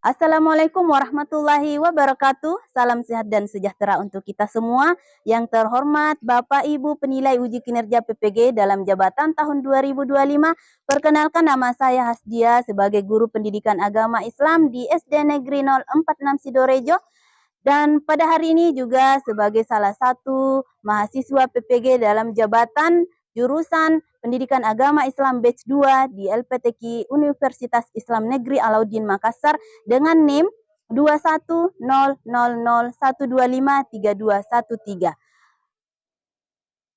Assalamualaikum warahmatullahi wabarakatuh. Salam sehat dan sejahtera untuk kita semua. Yang terhormat Bapak Ibu penilai uji kinerja PPG dalam jabatan tahun 2025. Perkenalkan, nama saya Hasdia sebagai guru pendidikan agama Islam di SD Negeri 046 Sidorejo. Dan pada hari ini juga sebagai salah satu mahasiswa PPG dalam jabatan jurusan Pendidikan Agama Islam Batch 2 di LPTQ Universitas Islam Negeri Alauddin Makassar dengan NIM 21000125313.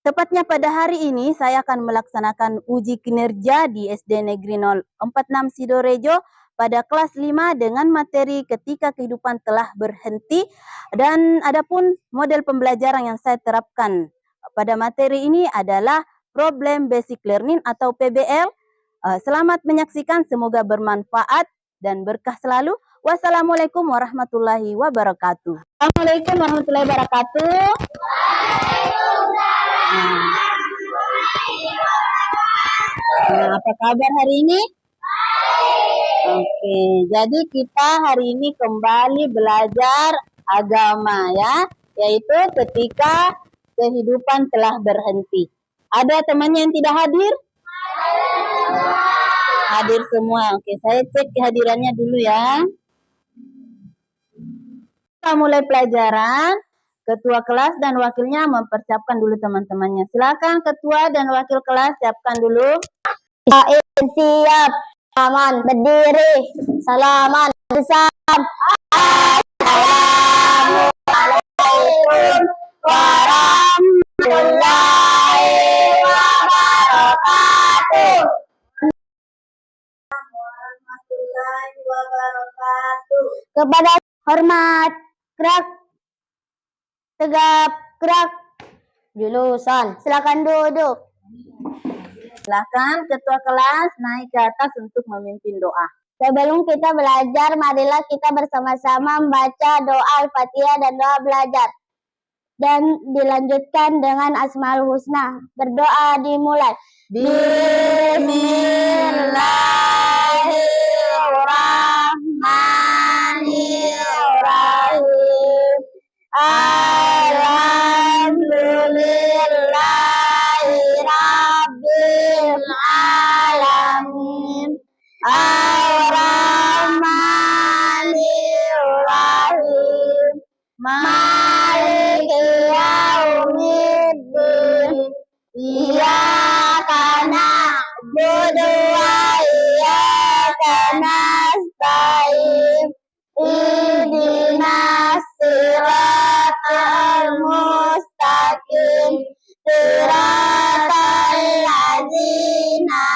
Tepatnya pada hari ini saya akan melaksanakan uji kinerja di SD Negeri 046 Sidorejo pada kelas 5 dengan materi ketika kehidupan telah berhenti, dan adapun model pembelajaran yang saya terapkan pada materi ini adalah Problem Basic Learning atau PBL. Selamat menyaksikan, semoga bermanfaat dan berkah selalu. Wassalamualaikum warahmatullahi wabarakatuh. Assalamualaikum warahmatullahi wabarakatuh. Apa kabar hari ini? Oke, jadi kita hari ini kembali belajar agama ya, yaitu ketika kehidupan telah berhenti. Ada temannya yang tidak hadir? Hadir semua. Oke, saya cek kehadirannya dulu ya. Kita mulai pelajaran. Ketua kelas dan wakilnya mempersiapkan dulu teman-temannya. Silakan ketua dan wakil kelas siapkan dulu. Siap. Salaman berdiri. Salaman bersam. Assalamualaikum warahmatullahi wabarakatuh. Warahmatullahi wabarakatuh. Kepada hormat, gerak, tegap, gerak, jurusan. Silakan duduk. Silakan ketua kelas naik ke atas untuk memimpin doa. Sebelum kita belajar, marilah kita bersama-sama membaca doa Al-Fatihah dan doa belajar. Dan dilanjutkan dengan Asmaul Husna. Berdoa dimulai. Bismillahirrahmanirrahim. Alhamdulillahirabbil alamin. Ar-Rahmanirrahim. Maliki yaumiddin. Iyyaka na'budu wa iyyaka nasta'in. Ihdinas siratal mustaqim. Siratal ladzina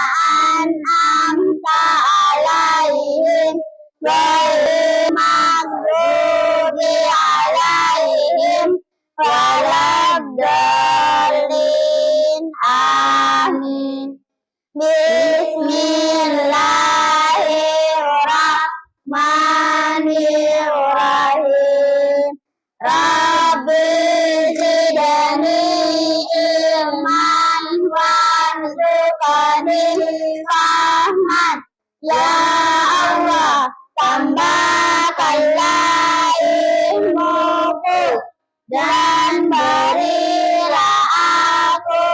an'amta 'alaihim ghairil maghdubi 'alaihim waladdallin. Amin. Bismillahirrahmanirrahim. Rabbi zidni ilman warzuqni fahman. Ya Allah, tambahkanlah ilmuku dan berilah aku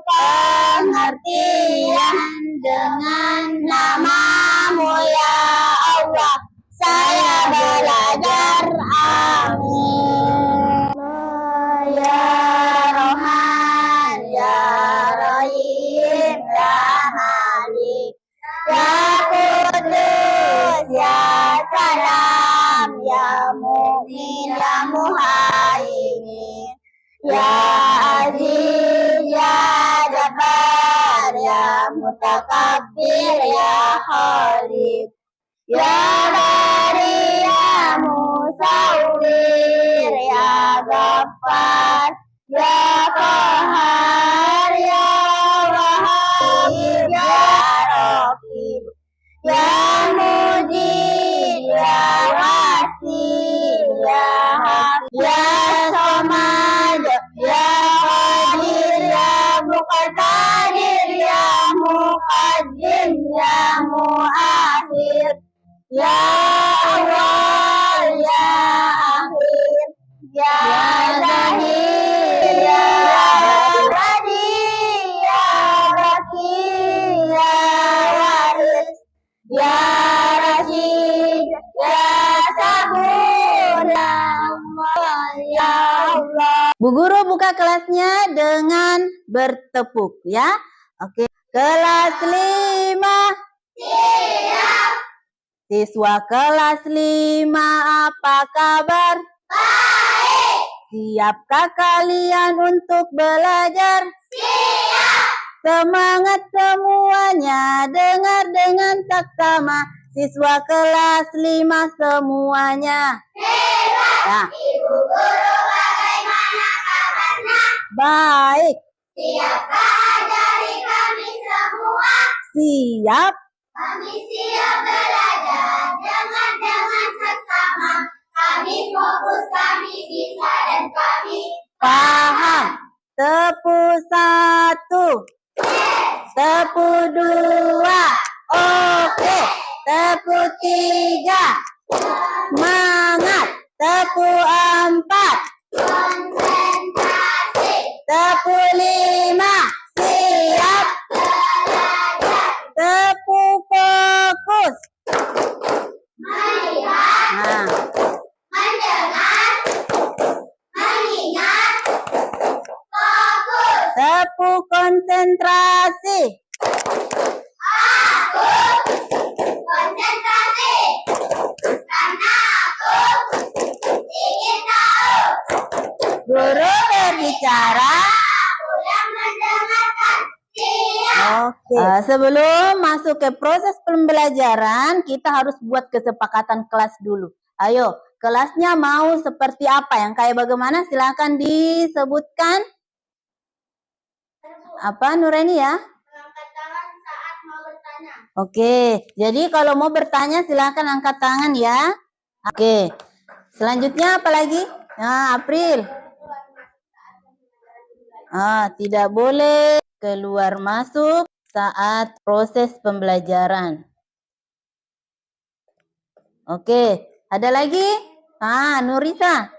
pengertian dengan nama-Mu ya Allah. Saya belajar. Amin. Ya Rahman, Ya Rahim, Ya Malik, Ya Qudus, Ya Salam, Ya Mu'min, Ya Muhaimin, Ya Aziz, Ya Jabbar, Ya Mutakabbir, Ya Khalid, Ya Bari, Ya Musawwir, Ya Ghaffar, Ya Qahhar, Ya Wahhab, Ya Raqib, Ya Mujib, Ya Wasi, Ya Hafiz, Ya Samad, Ya Qadir, Ya Muqtadir, Ya Muqaddim, Ya Muakhir, Ya Allah. Ya Rashid, ya Sabur, ya Allah. Bu Guru buka kelasnya dengan bertepuk ya. Oke, kelas 5. Siap. Siswa kelas 5 apa kabar? Baik. Siapkah kalian untuk belajar? Siap. Semangat semuanya, dengar dengan saksama. Siswa kelas 5 semuanya. Hebat. Ya. Ibu Guru bagaimana kabarnya? Baik. Siapkah ajari kami semua? Siap. Kami siap belajar dengan seksama. Kami fokus, kami bisa dan kami paham. Tepuk 1. Tepuk 2. Oke. Tepuk 3. Semangat. Tepuk 4. Konsentrasi. Tepuk 5. Siap. Belajar. Tepuk fokus. Melihat. Mendengar. Mengingat. Fokus. Tepuk konsentrasi. Aku konsentrasi. Karena aku ingin tahu. Guru berbicara. Aku yang mendengarkan. Oke. Sebelum masuk ke proses pembelajaran, kita harus buat kesepakatan kelas dulu. Ayo, kelasnya mau seperti apa? Yang kayak bagaimana? Silakan disebutkan. Apa Nureni ya? Angkat tangan saat mau bertanya. Oke, jadi kalau mau bertanya silakan angkat tangan ya. Oke, selanjutnya apa lagi? Nah, April. Tidak boleh keluar masuk saat proses pembelajaran. Oke, ada lagi? Nurisa.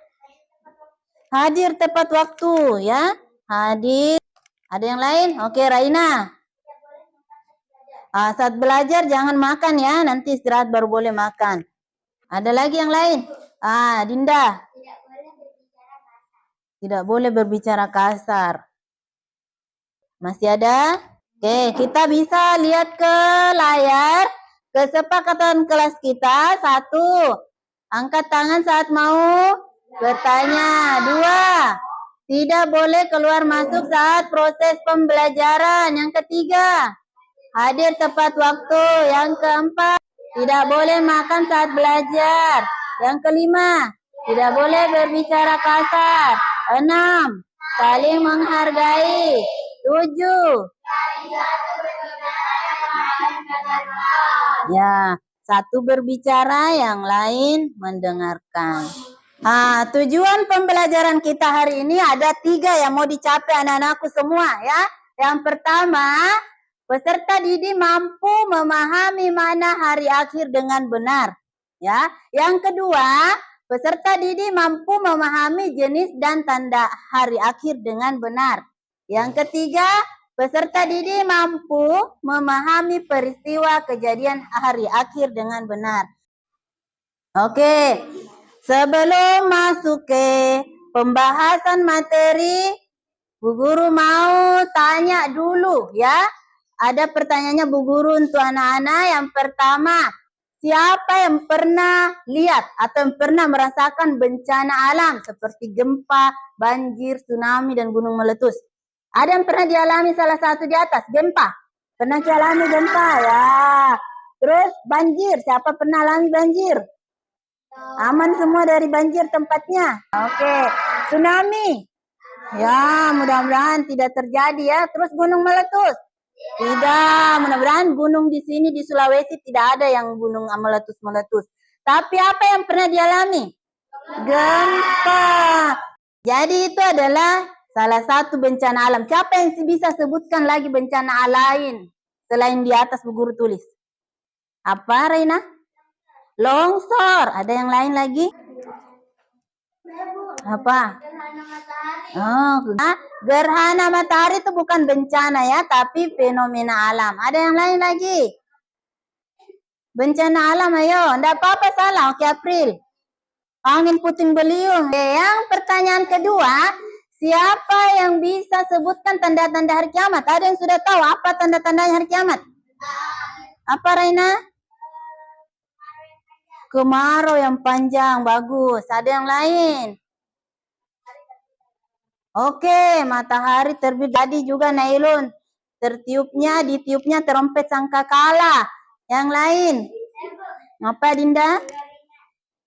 Hadir tepat waktu ya. Hadir. Ada yang lain? Oke, Raina. Saat belajar jangan makan ya. Nanti istirahat baru boleh makan. Ada lagi yang lain? Dinda. Tidak boleh berbicara kasar. Masih ada? Oke, kita bisa lihat ke layar. Kesepakatan kelas kita. 1. Angkat tangan saat mau bertanya. 2. Tidak boleh keluar masuk saat proses pembelajaran. Yang ketiga, hadir tepat waktu. Yang keempat, tidak boleh makan saat belajar. Yang kelima, tidak boleh berbicara kasar. 6, saling menghargai. 7, ya, 1 berbicara, yang lain mendengarkan. Tujuan pembelajaran kita hari ini ada 3 yang mau dicapai anak-anakku semua ya. Yang pertama, peserta didik mampu memahami makna hari akhir dengan benar. Ya. Yang kedua, peserta didik mampu memahami jenis dan tanda hari akhir dengan benar. Yang ketiga, peserta didik mampu memahami peristiwa kejadian hari akhir dengan benar. Oke. Sebelum masuk ke pembahasan materi, Bu Guru mau tanya dulu ya. Ada pertanyaannya Bu Guru untuk anak-anak. Yang pertama, siapa yang pernah lihat atau yang pernah merasakan bencana alam seperti gempa, banjir, tsunami, dan gunung meletus? Ada yang pernah dialami salah satu di atas, gempa? Pernah dialami gempa ya. Terus banjir, siapa pernah alami banjir? Aman semua dari banjir tempatnya. Oke. Tsunami. Ya, mudah-mudahan tidak terjadi ya. Terus gunung meletus. Tidak, mudah-mudahan gunung di sini di Sulawesi tidak ada yang gunung meletus-meletus. Tapi apa yang pernah dialami? Gempa. Jadi itu adalah salah satu bencana alam. Siapa yang bisa sebutkan lagi bencana lain selain di atas Bu Guru tulis? Apa, Reina? Longsor. Ada yang lain lagi? Apa? Gerhana matahari itu bukan bencana ya, tapi fenomena alam. Ada yang lain lagi? Bencana alam, ayo. Nggak apa-apa salah. Oke, April. Angin puting beliung. Yang pertanyaan kedua, siapa yang bisa sebutkan tanda-tanda hari kiamat? Ada yang sudah tahu apa tanda-tandanya hari kiamat? Apa, Raina? Kemarau yang panjang, bagus. Ada yang lain? Oke, matahari terbit. Tadi juga Nailun. Ditiupnya terompet sangkakala. Yang lain? Apa, Dinda?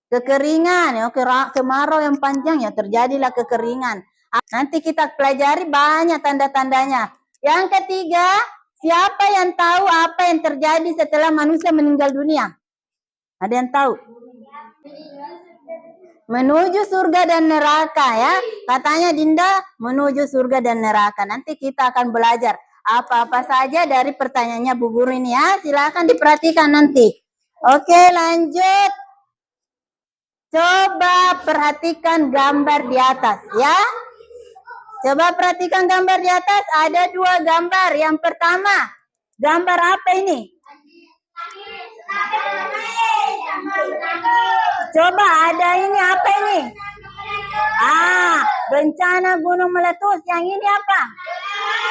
Kekeringan. Oke, kemarau yang panjang ya terjadilah kekeringan. Nanti kita pelajari banyak tanda-tandanya. Yang ketiga, siapa yang tahu apa yang terjadi setelah manusia meninggal dunia? Ada yang tahu? Menuju surga dan neraka ya. Katanya Dinda menuju surga dan neraka. Nanti kita akan belajar apa-apa saja dari pertanyaannya Bu Guru ini ya. Silakan diperhatikan nanti. Oke, lanjut. Coba perhatikan gambar di atas ya. Coba perhatikan gambar di atas. Ada dua gambar. Yang pertama, gambar apa ini? Coba ada ini apa ini? Bencana gunung meletus. Yang ini apa?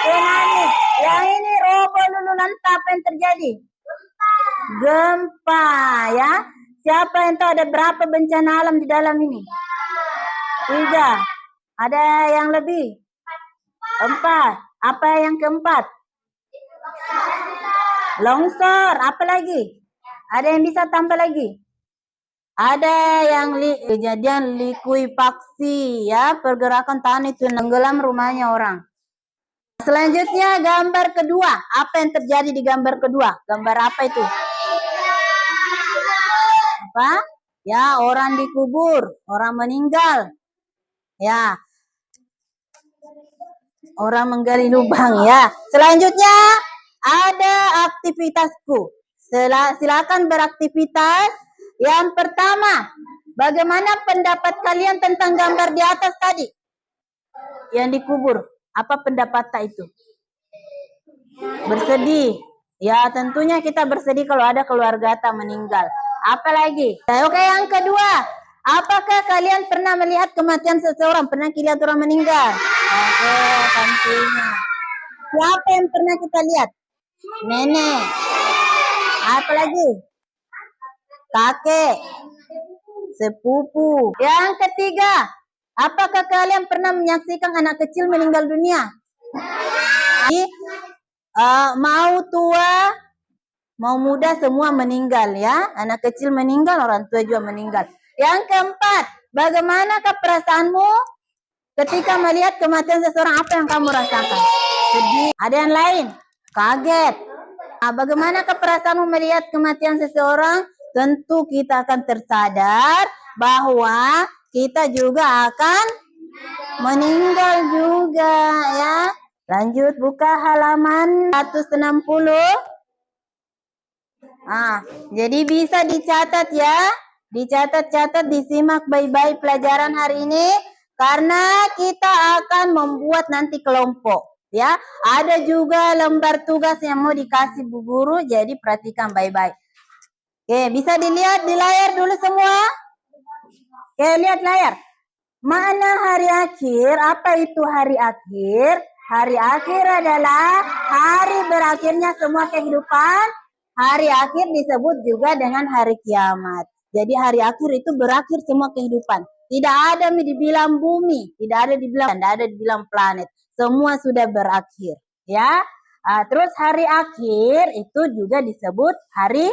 Tsunami. Yang ini robo lulu lantai. Apa yang terjadi? Gempa ya. Siapa yang tahu ada berapa bencana alam di dalam ini? 3. Ada yang lebih? 4. Apa yang keempat? Longsor. Apa lagi? Ada yang bisa tambah lagi? Ada yang kejadian likuifaksi ya, pergerakan tanah itu tenggelam rumahnya orang. Selanjutnya gambar kedua. Apa yang terjadi di gambar kedua? Gambar apa itu? Apa? Ya, orang dikubur, orang meninggal. Ya. Orang menggali lubang ya. Selanjutnya ada aktivitasku. Silakan beraktivitas. Yang pertama, bagaimana pendapat kalian tentang gambar di atas tadi? Yang dikubur. Apa pendapat itu? Bersedih. Ya, tentunya kita bersedih kalau ada keluarga tak meninggal. Apa lagi? Oke, yang kedua. Apakah kalian pernah melihat kematian seseorang? Pernah lihat orang meninggal? Oke, tentunya. Siapa yang pernah kita lihat? Nenek. Apa lagi? Kakek. Sepupu. Yang ketiga, apakah kalian pernah menyaksikan anak kecil meninggal dunia? Mau tua, mau muda semua meninggal ya. Anak kecil meninggal, orang tua juga meninggal. Yang keempat, bagaimanakah perasaanmu ketika melihat kematian seseorang? Apa yang kamu rasakan? Sedih. Ada yang lain? Kaget. Bagaimanakah perasaanmu melihat kematian seseorang? Tentu kita akan tersadar bahwa kita juga akan meninggal juga ya. Lanjut, buka halaman 160. Jadi bisa dicatat ya. Dicatat-catat, disimak baik-baik pelajaran hari ini. Karena kita akan membuat nanti kelompok. Ya, ada juga lembar tugas yang mau dikasih Bu Guru. Jadi perhatikan baik-baik. Oke, bisa dilihat di layar dulu semua. Oke, lihat layar. Makna hari akhir, apa itu hari akhir? Hari akhir adalah hari berakhirnya semua kehidupan. Hari akhir disebut juga dengan hari kiamat. Jadi hari akhir itu berakhir semua kehidupan. Tidak ada dibilang bumi, tidak ada dibilang planet. Semua sudah berakhir, ya. Terus hari akhir itu juga disebut hari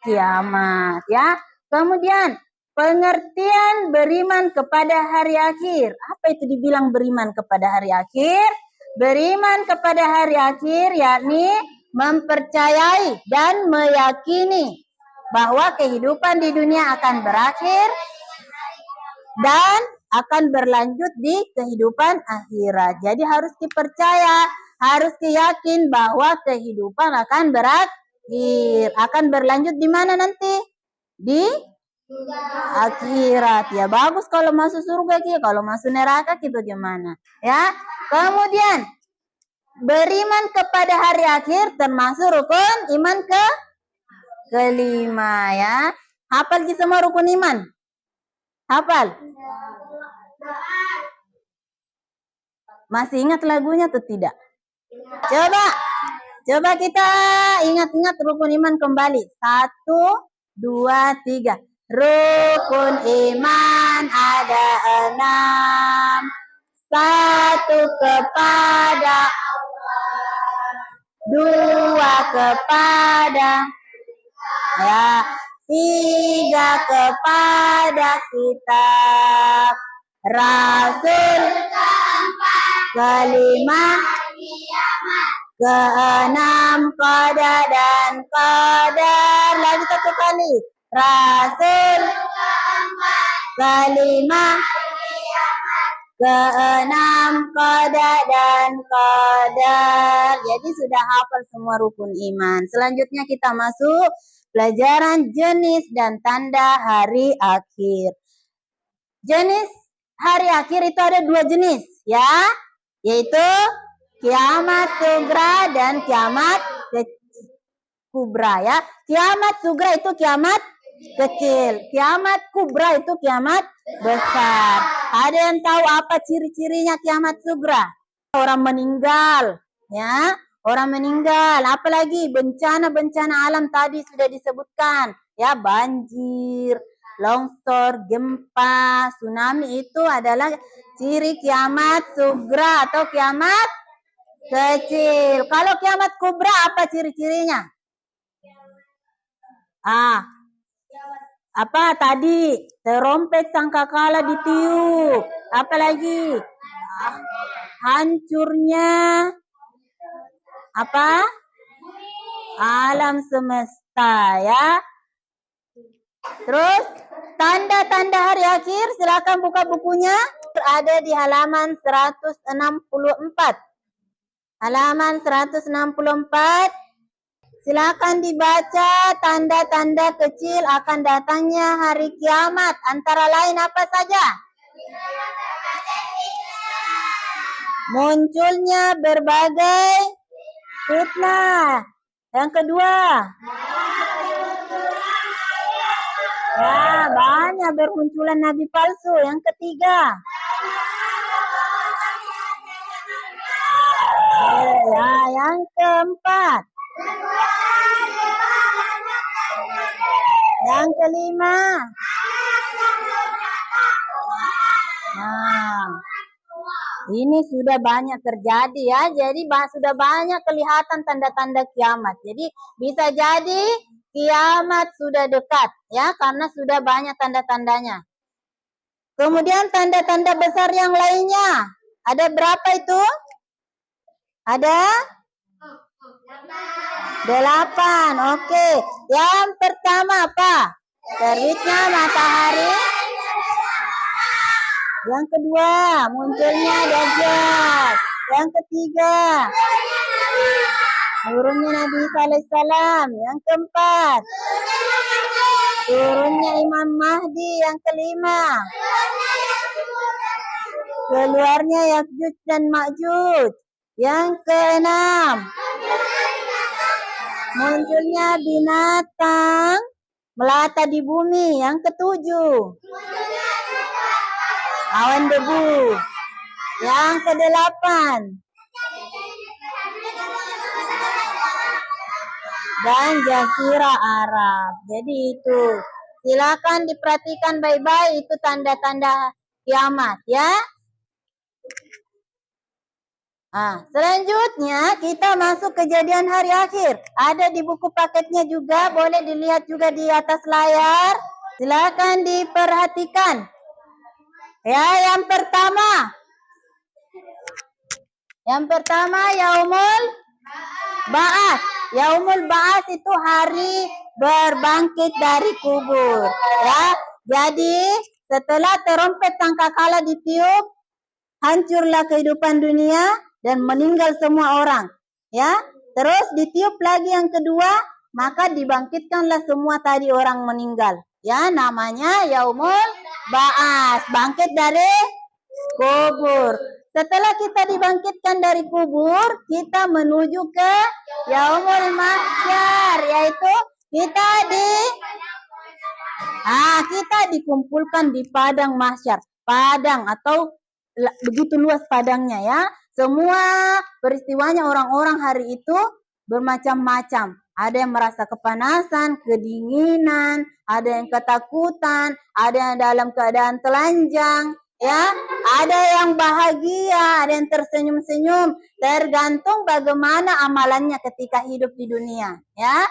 kiamat, ya. Kemudian pengertian beriman kepada hari akhir. Apa itu dibilang beriman kepada hari akhir? Beriman kepada hari akhir yakni mempercayai dan meyakini bahwa kehidupan di dunia akan berakhir dan akan berlanjut di kehidupan akhirat. Jadi harus dipercaya, harus diyakin bahwa kehidupan akan berakhir, akan berlanjut di mana nanti? Di akhirat. Ya bagus kalau masuk surga gitu, kalau masuk neraka gitu gimana? Ya. Kemudian beriman kepada hari akhir termasuk rukun iman kelima ya. Hafal di semua rukun iman? Hafal? Masih ingat lagunya atau tidak? Coba kita ingat-ingat rukun iman kembali. 1, 2, 3. Rukun iman ada 6. 1 kepada Allah, 2 kepada ya, 3 kepada kitab Rasul, kelima keenam qada dan qadar. Lagi satu kali. Rasul, kelima keenam qada dan qadar. Jadi sudah hafal semua rukun iman. Selanjutnya kita masuk pelajaran jenis dan tanda hari akhir. Jenis hari akhir itu ada 2 jenis ya, yaitu kiamat sugra dan kiamat kubra ya. Kiamat sugra itu kiamat kecil, kiamat kubra itu kiamat besar. Ada yang tahu apa ciri-cirinya kiamat sugra? Orang meninggal ya, orang meninggal. Apalagi bencana-bencana alam tadi sudah disebutkan ya, banjir, longsor, gempa, tsunami, itu adalah ciri kiamat sugra atau kiamat kecil. Kalau kiamat kubra apa ciri-cirinya? Apa tadi? Terompet sangkakala ditiup. Apalagi? Hancurnya apa? Alam semesta ya. Terus tanda-tanda hari akhir, silakan buka bukunya. Ada di halaman 164. Halaman 164. Silakan dibaca tanda-tanda kecil akan datangnya hari kiamat. Antara lain apa saja? Munculnya berbagai fitnah. Yang kedua, ya, banyak bermunculan nabi palsu. Yang ketiga, ya, yang keempat, yang kelima, nah, ini sudah banyak terjadi ya. Jadi sudah banyak kelihatan tanda-tanda kiamat. Jadi bisa jadi kiamat sudah dekat ya, karena sudah banyak tanda-tandanya. Kemudian tanda-tanda besar yang lainnya. Ada berapa itu? Ada 8. Oke. Yang pertama apa? Terbitnya matahari. Yang kedua, munculnya Dajjal. Yang ketiga, turunnya Nabi Isa alaihissalam. Yang keempat, turunnya Imam Mahdi. Yang kelima, keluarnya Ya'juj dan Ma'juj. Yang keenam, munculnya binatang melata di bumi. Yang ketujuh, awan debu. Yang kedelapan, dan Jazirah Arab. Jadi itu, silakan diperhatikan baik-baik, itu tanda-tanda kiamat ya. Selanjutnya kita masuk kejadian hari akhir. Ada di buku paketnya juga, boleh dilihat juga di atas layar. Silakan diperhatikan. Ya, yang pertama Yaumul Ba'ats. Yaumul Ba'ats itu hari berbangkit dari kubur. Ya, jadi setelah terompet sangkakala ditiup, hancurlah kehidupan dunia dan meninggal semua orang. Ya, terus ditiup lagi yang kedua, maka dibangkitkanlah semua tadi orang meninggal. Ya, namanya Yaumul Ba'ats, bangkit dari kubur. Setelah kita dibangkitkan dari kubur, kita menuju ke Yaumul Mahsyar, yaitu Kita kita dikumpulkan di padang mahsyar. Padang atau begitu luas padangnya ya. Semua peristiwanya orang-orang hari itu bermacam-macam. Ada yang merasa kepanasan, kedinginan, ada yang ketakutan, ada yang dalam keadaan telanjang, ya, ada yang bahagia, ada yang tersenyum-senyum, tergantung bagaimana amalannya ketika hidup di dunia, ya.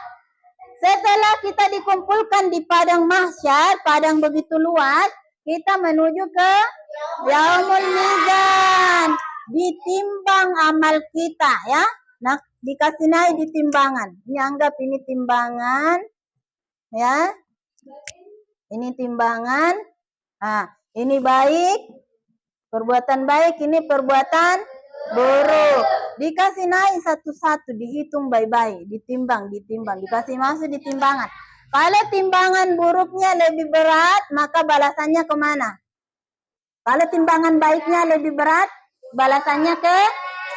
Setelah kita dikumpulkan di padang mahsyar, padang begitu luas, kita menuju ke Yaumul Mizan, ditimbang amal kita, ya. Nah, dikasih naik di timbangan. Ini anggap ini timbangan, ya. Ini timbangan. Nah, ini baik, perbuatan baik, ini perbuatan buruk. Dikasih naik satu-satu, dihitung baik-baik, ditimbang, dikasih masuk di timbangan. Kalau timbangan buruknya lebih berat, maka balasannya kemana? Kalau timbangan baiknya lebih berat, balasannya ke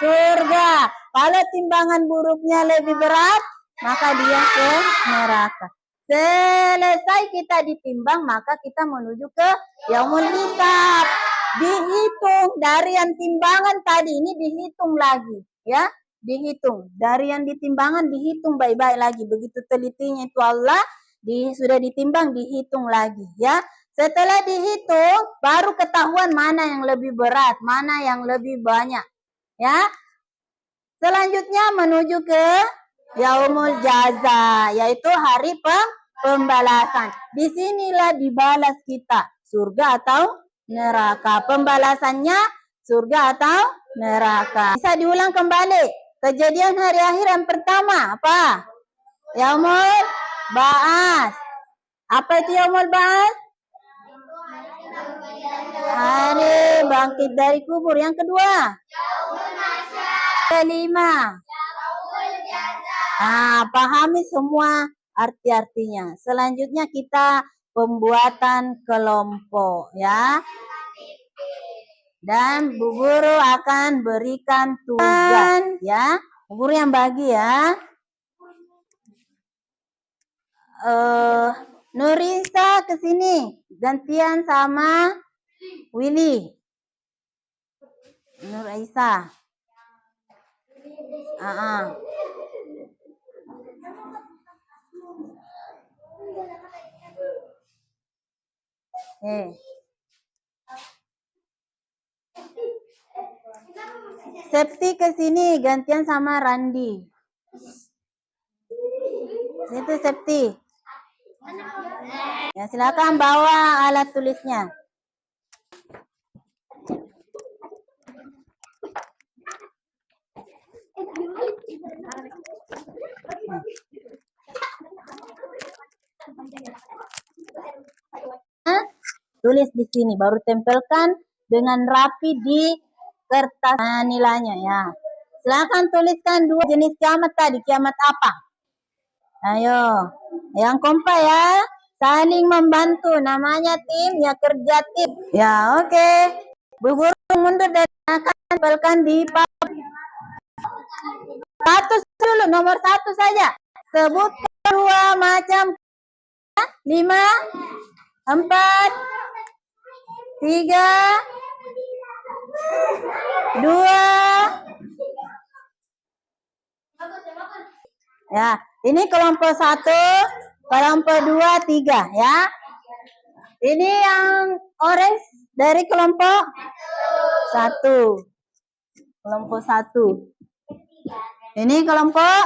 surga. Kalau timbangan buruknya lebih berat, maka dia ke neraka. Selesai kita ditimbang, maka kita menuju ke Yaumul Hisab. Dihitung dari yang timbangan tadi ini, dihitung lagi, ya, dihitung dari yang ditimbangan, dihitung baik-baik lagi. Begitu telitinya itu Allah, sudah ditimbang, dihitung lagi, ya. Setelah dihitung, baru ketahuan mana yang lebih berat, mana yang lebih banyak, ya. Selanjutnya menuju ke Yaumul Jaza, yaitu hari pembalasan. Disinilah dibalas kita, surga atau neraka. Pembalasannya surga atau neraka. Bisa diulang kembali. Kejadian hari akhir yang pertama apa? Yaumul Ba'as. Apa itu Yaumul Ba'as? Hari bangkit dari kubur. Yang kedua? Kelima. Pahami semua arti-artinya. Selanjutnya kita pembuatan kelompok, ya. Dan Bu Guru akan berikan tugas, ya. Bu Guru yang bagi, ya. Nurisa ke sini, gantian sama Willy. Nur Aisyah. Septi ke sini, gantian sama Randi. Situ Septi. Ya, silakan bawa alat tulisnya. Tulis di sini, baru tempelkan dengan rapi di kertas nilainya, ya. Silakan tuliskan 2 jenis kiamat tadi. Kiamat apa? Ayo, yang kompak, ya. Saling membantu, namanya tim, ya, kerja tim. Ya, oke. Bu Guru mundur dan akan tempelkan di satu dulu, nomor 1 saja. Sebutkan 2 macam 5, 4, 3, 2. Ya, ini kelompok 1, kelompok 2, 3, ya. Ini yang orange dari kelompok 1. Kelompok 1. Ini kelompok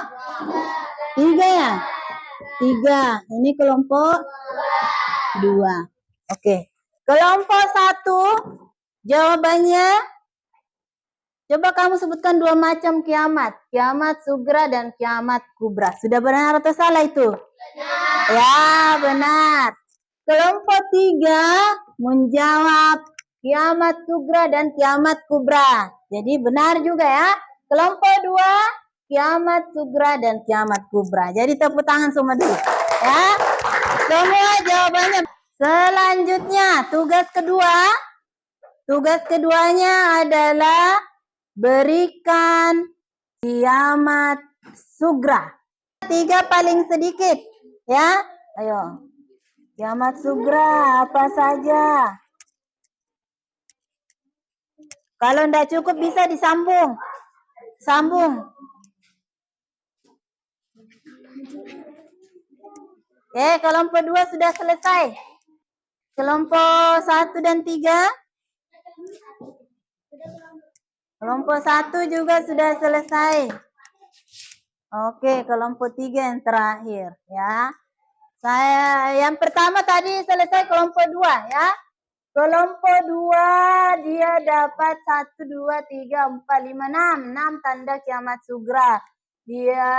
3, ya. 3. Ini kelompok 2. Oke. Kelompok 1, jawabannya, coba kamu sebutkan 2 macam kiamat. Kiamat sugra dan kiamat kubra. Sudah benar atau salah itu? Benar. Ya, benar. Kelompok 3 menjawab kiamat sugra dan kiamat kubra. Jadi benar juga, ya. Kelompok 2, kiamat sugra dan kiamat kubra. Jadi tepuk tangan semua dulu, ya. Semua jawabannya. Selanjutnya, tugas keduanya adalah berikan kiamat sugra. 3 paling sedikit. Ya, ayo. Kiamat Sugra, apa saja? Kalau tidak cukup bisa disambung. Sambung. Kelompok 2 sudah selesai. Kelompok 1 dan 3. Kelompok 1 juga sudah selesai. Oke, kelompok 3 yang terakhir ya. Yang pertama tadi selesai kelompok 2 ya. Kelompok 2 dia dapat 1, 2, 3, 4, 5, 6. 6 tanda kiamat sugra. Dia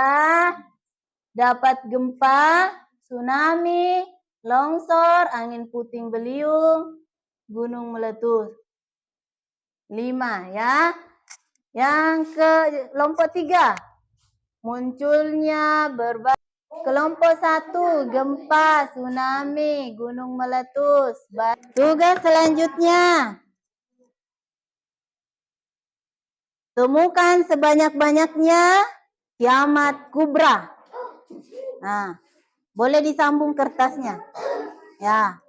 dapat gempa, tsunami, longsor, angin puting beliung, gunung meletus. 5 ya. Yang ke kelompok 3 munculnya berbagai. Kelompok 1 gempa, tsunami, gunung meletus. Tugas selanjutnya, temukan sebanyak-banyaknya kiamat kubra. Nah, boleh disambung kertasnya. Ya.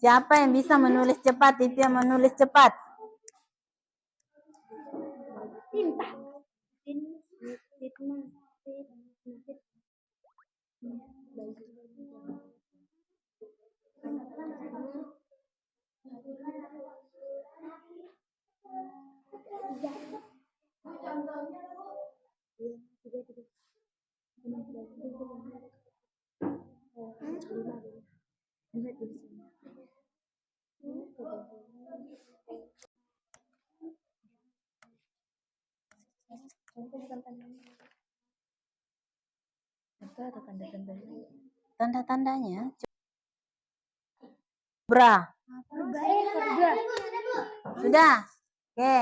Siapa yang bisa menulis cepat itu yang menulis cepat. Tanda-tandanya. Bra. Sudah. Oke.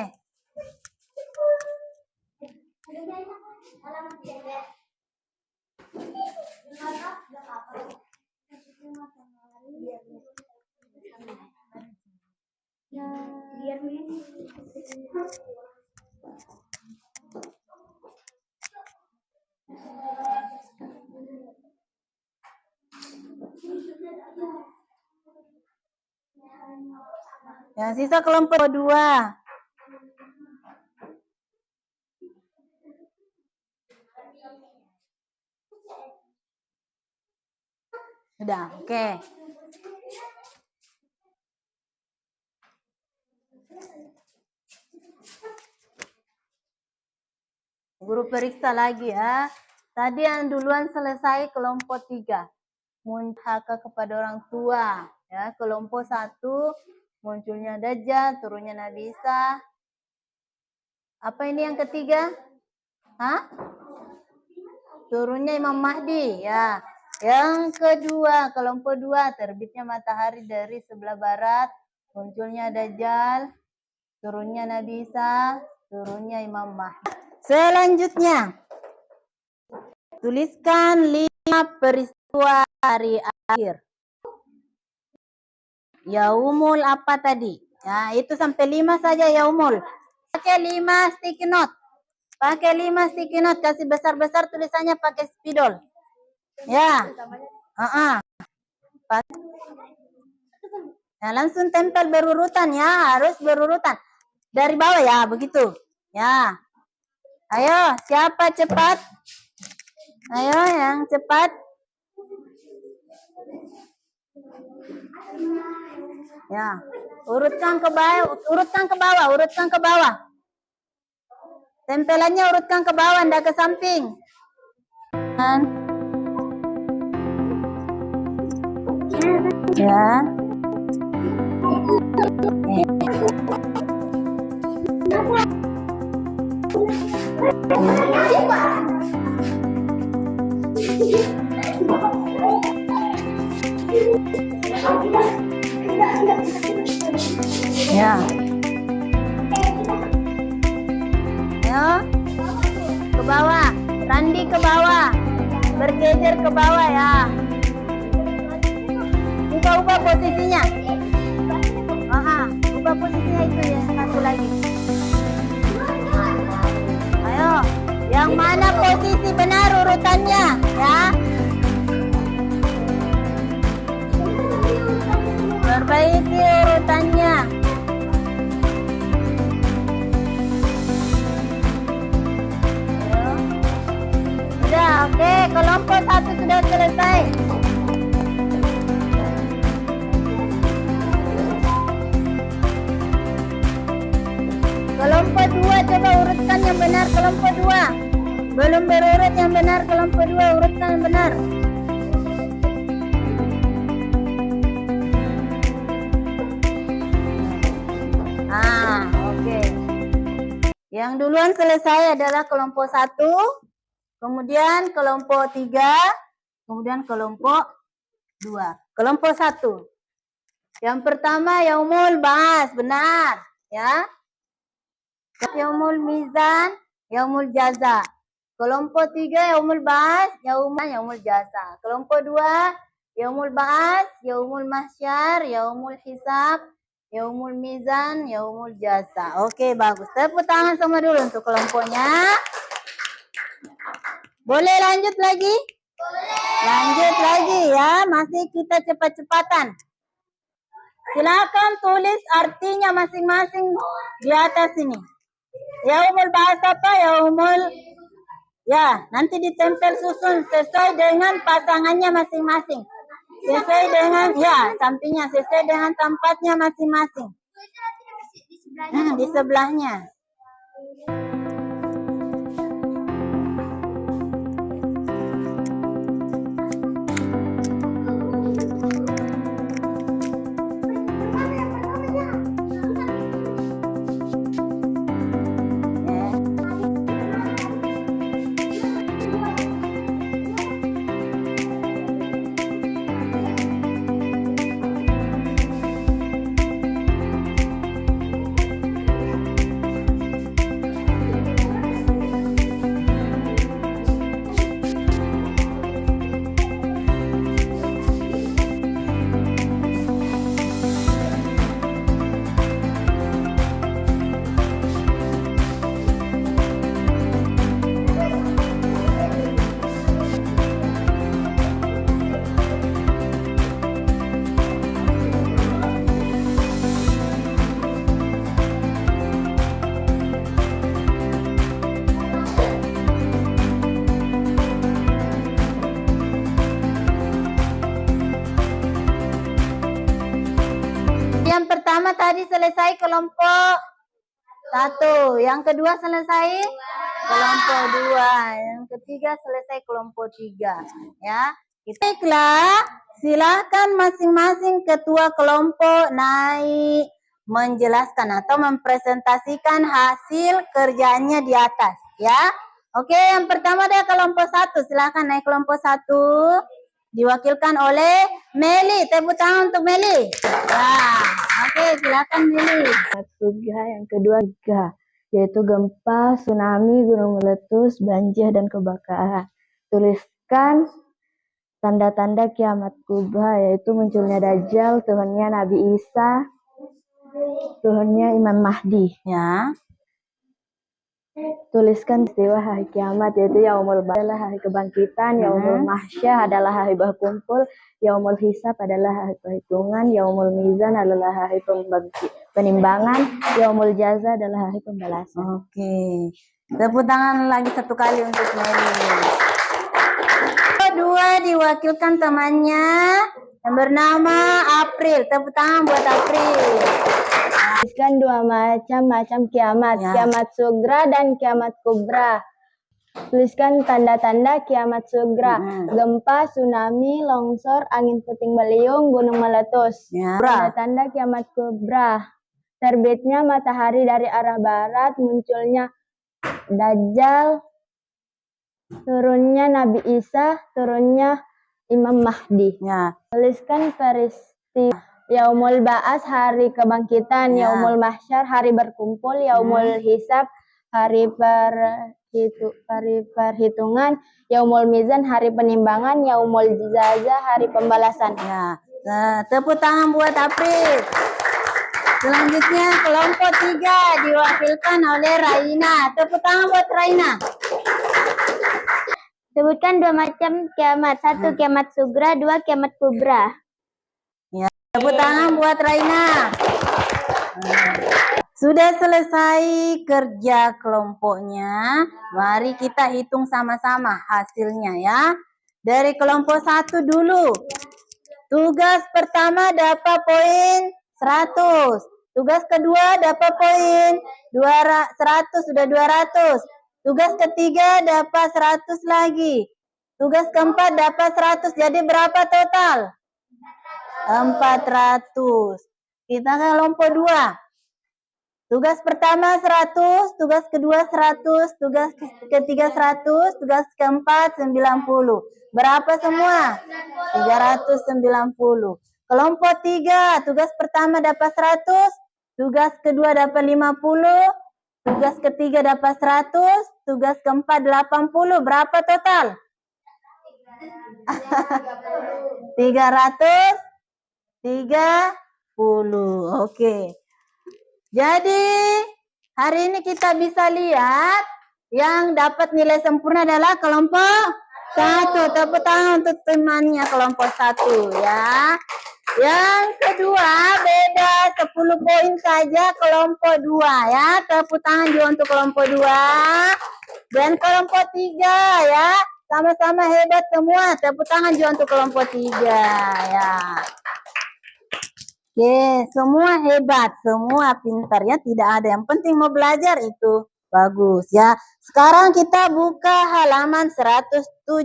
Yang sisa kelompok 2. Sudah, oke. Guru periksa lagi ya. Tadi yang duluan selesai kelompok 3. Munhaka kepada orang tua. Ya, kelompok 1 munculnya Dajjal, turunnya Nabi Isa. Apa ini yang ketiga? Turunnya Imam Mahdi ya. Yang kedua, kelompok 2 terbitnya matahari dari sebelah barat, munculnya Dajjal, turunnya Nabi Isa, turunnya Imam Mahdi. Selanjutnya, tuliskan 5 peristiwa hari akhir. Yaumul apa tadi? Ya, itu sampai 5 saja yaumul. Pakai 5 sticky note. Pakai 5 sticky note, kasih besar-besar tulisannya pakai spidol. Ya. Nah, langsung tempel berurutan ya, harus berurutan. Dari bawah ya, begitu. Ya. Ayo, siapa cepat? Ayo, yang cepat. Ya, urutkan ke bawah, urutkan ke bawah. Tempelannya urutkan ke bawah, ndak ke samping. Ya. Ya. Ayo. Ke bawah. Randi ke bawah. Bergeser ke bawah ya. Ubah posisinya. Ubah posisinya itu ya. Satu lagi. Ayo. Yang mana posisi benar urutannya? Oke, kelompok 1 sudah selesai. Kelompok 2 coba urutkan yang benar kelompok 2. Belum berurut yang benar kelompok 2, urutkan yang benar. Oke. Yang duluan selesai adalah kelompok 1, kemudian kelompok 3, kemudian kelompok 2. Kelompok 1. Yang pertama yaumul ba'ats, benar, ya. Yaumul mizan, yaumul jaza. Kelompok 3 yaumul ba'ats, yaumul jaza. Kelompok 2 yaumul ba'ats, yaumul mahsyar, yaumul hisab, yaumul mizan, yaumul jaza. Oke, bagus. Tepuk tangan sama dulu untuk kelompoknya. Boleh lanjut lagi? Boleh. Lanjut lagi ya, masih kita cepat-cepatan. Silakan tulis artinya masing-masing di atas ini. Yaumul ba'ats apa? Ya, nanti ditempel susun sesuai dengan pasangannya masing-masing. Sesuai dengan, ya, sampingnya sesuai dengan tempatnya masing-masing. Di sebelahnya. Yang pertama tadi selesai kelompok 1, yang kedua selesai kelompok 2, yang ketiga selesai kelompok 3, ya. Baiklah, silakan masing-masing ketua kelompok naik menjelaskan atau mempresentasikan hasil kerjaannya di atas, ya. Oke, yang pertama ada kelompok 1, silakan naik kelompok 1. Diwakilkan oleh Meli. Tepuk tangan untuk Meli. Nah, oke, silakan Meli. Yang kedua yaitu gempa, tsunami, gunung meletus, banjir dan kebakaran. Tuliskan tanda-tanda kiamat kubra, yaitu munculnya Dajjal, turunnya Nabi Isa, turunnya Imam Mahdi. Ya. Tuliskan peristiwa hari kiamat, yaitu yaumul ba'ats adalah hari kebangkitan, yaumul mahsyar adalah hari berkumpul, yaumul hisab adalah hari perhitungan, yaumul mizan adalah hari penimbangan, yaumul jaza adalah hari pembalasan. Oke. Tepuk tangan lagi satu kali untuk Meli. Kedua diwakilkan temannya yang bernama April. Tepuk tangan buat April. Tuliskan dua macam kiamat, ya. Kiamat sugra dan kiamat kubra. Tuliskan tanda-tanda kiamat sugra, gempa, tsunami, longsor, angin puting beliung, gunung meletus. Ya. Tanda-tanda kiamat kubra, terbitnya matahari dari arah barat, munculnya Dajjal, turunnya Nabi Isa, turunnya Imam Mahdi. Ya. Tuliskan peristiwa yaumul ba'ats hari kebangkitan, ya. Yaumul mahsyar hari berkumpul, yaumul hisab hari perhitungan, yaumul mizan hari penimbangan, yaumul jaza hari pembalasan. Ya. Tepuk tangan buat April. Selanjutnya kelompok 3 diwakilkan oleh Raina. Tepuk tangan buat Raina. Sebutkan dua macam kiamat, 1 kiamat sugra, 2 kiamat kubra. Tepuk tangan buat Raina. Sudah selesai kerja kelompoknya. Mari kita hitung sama-sama hasilnya ya. Dari kelompok 1 dulu. Tugas pertama dapat poin 100. Tugas kedua dapat poin 100, sudah 200. Tugas ketiga dapat 100 lagi. Tugas keempat dapat 100. Jadi berapa total? 400. Kita ke kelompok 2. Tugas pertama 100, tugas kedua 100, tugas ketiga 100, tugas keempat 90. Berapa semua? 390. Kelompok 3, tugas pertama dapat 100, tugas kedua dapat 50, tugas ketiga dapat 100, tugas keempat 80. Berapa total? 330. Oke. Jadi, hari ini kita bisa lihat yang dapat nilai sempurna adalah kelompok 1. Tepuk tangan untuk temannya kelompok 1 ya. Yang kedua, beda 10 poin saja kelompok 2 ya. Tepuk tangan juga untuk kelompok 2. Dan kelompok 3 ya. Sama-sama hebat semua. Tepuk tangan juga untuk kelompok 3 ya. Oke, semua hebat, semua pintar ya, tidak ada yang penting mau belajar itu bagus ya. Sekarang kita buka halaman 176.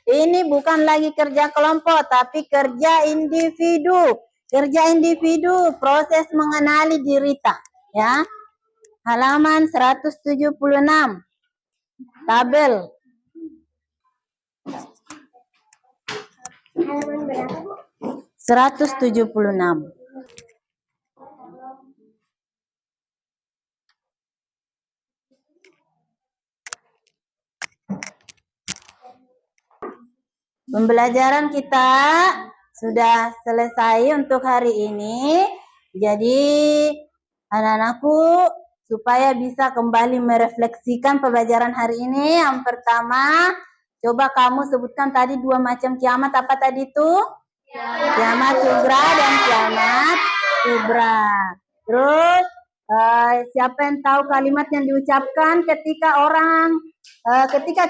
Ini bukan lagi kerja kelompok tapi kerja individu. Kerja individu, proses mengenali diri kita ya. Halaman 176. Tabel. Halaman berapa, Bu? 176. Pembelajaran kita sudah selesai untuk hari ini. Jadi anak-anakku supaya bisa kembali merefleksikan pembelajaran hari ini. Yang pertama, coba kamu sebutkan tadi 2 macam kiamat. Apa tadi itu? Kiamat sugra dan kiamat kubra. Terus siapa yang tahu kalimat yang diucapkan ketika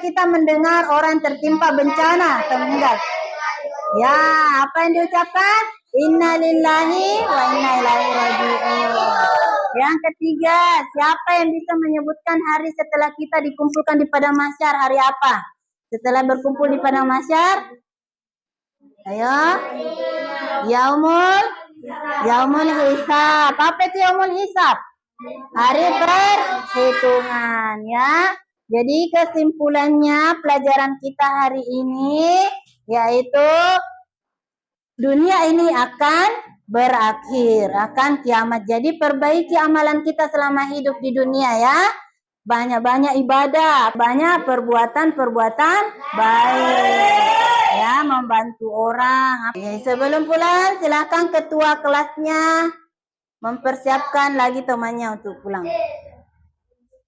kita mendengar orang tertimpa bencana atau meninggal? Ya, apa yang diucapkan? Innalillahi wa inna ilaihi raji'un. Yang ketiga, siapa yang bisa menyebutkan hari setelah kita dikumpulkan di padang mahsyar? Hari apa? Setelah berkumpul di padang mahsyar? Ayo. Yaumul hisab. Apa itu yaumul hisab? Hari perhitungan ya. Jadi kesimpulannya pelajaran kita hari ini yaitu dunia ini akan berakhir, akan kiamat. Jadi perbaiki amalan kita selama hidup di dunia ya. Banyak-banyak ibadah, banyak perbuatan-perbuatan baik. Ya, membantu orang. Ya, sebelum pulang, silakan ketua kelasnya mempersiapkan lagi temannya untuk pulang.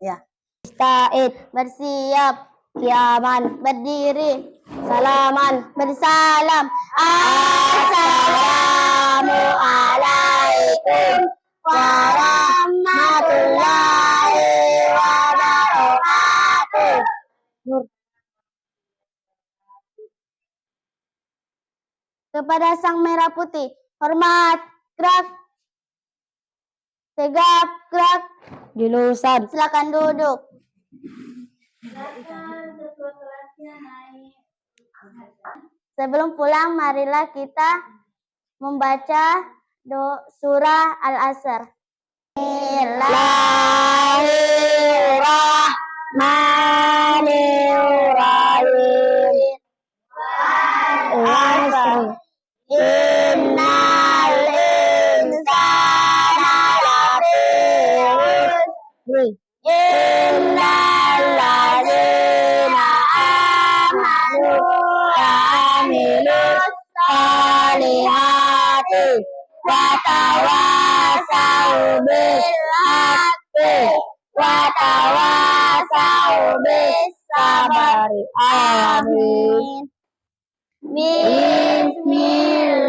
Ya. Ista'id, bersiap, kiaman, berdiri, salaman, bersalam. Assalamualaikum warahmatullahi wabarakatuh. Kepada Sang Merah Putih, hormat, gerak, tegap, gerak, jurusan. Silakan duduk. Sebelum pulang, marilah kita membaca surah Al-Asr. Bismillahirrahmanirrahim. Innal insana lafi khusr. Innal ladzina amanu wa amilus solihati wa tawasau bil haqqi wa tawasau bis sabri. Amin. Bismillahi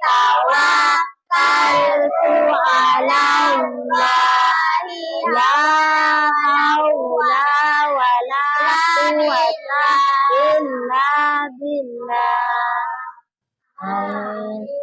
tawakkaltu ala Amin.